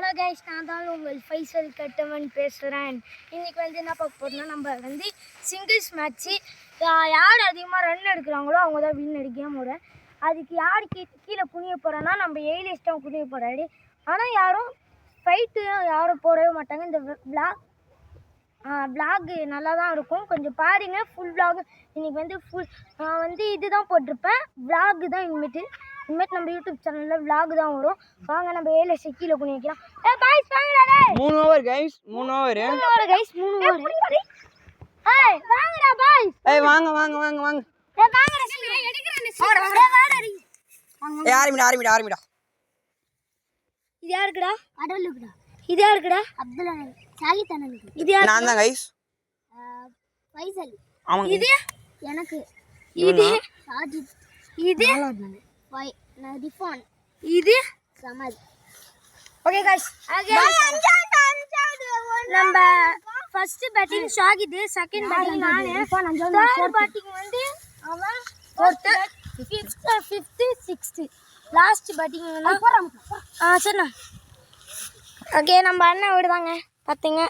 Hello guys, நான் தான் உங்கள் ஃபைசல் கட்டமன் பேசுகிறேன். இன்றைக்கி என்ன பார்க்க போகிறோம்னா, நம்ம சிங்கிள்ஸ் மேட்ச்சு யார் அதிகமாக ரன் எடுக்கிறாங்களோ அவங்க தான் வின் அடிக்காம. அதுக்கு யார் கீழே குனிய போகிறோன்னா நம்ம எயிலேஸ் தான் குனிய போகிறாரு. ஆனால் யாரும் ஃபைட்டு யாரும் போடவே மாட்டாங்க. இந்த விளாகு நல்லா தான் இருக்கும், கொஞ்சம் பாருங்கள். ஃபுல் விளாகு இன்றைக்கி நான் இதுதான் போட்டிருப்பேன். விளாகு தான் இனிமேட்டு நம்ம யூடியூப் சேனலில் விளாக் தான் வரும். வாங்க நம்ம ஏலேஸ் கீழே குனி வைக்கலாம். பாய்ஸ் வாங்கடா. 3 over guys, 3 over guys, 3 over. ஏய் வாங்கடா பாய்ஸ். ஏய் வாங்க வாங்க வாங்க வாங்க. ஏய் வாங்கடா, நான் எடுக்கறேன். வாடா. ஆரம்பிடா. இது யாருக்குடா? அடலுக்குடா. இது யாருக்குடா? அப்துல்லா சாகித் அண்ணனுக்கு. இது யாரு? நான் தான் கைஸ். ஃபைசல். ஆமாங்க. இது எனக்கு. இது சாஜித். இது ரிஃபான். இது சமத். ஓகே गाइस, நம்ம first batting Shahid, second batting நானே, தேர்ட் பேட்டிங் அவன், fourth, fifth, sixth, last batting சரிண்ணா. ஓகே, நம்ம அண்ணன் விடுவாங்க பார்த்தீங்க.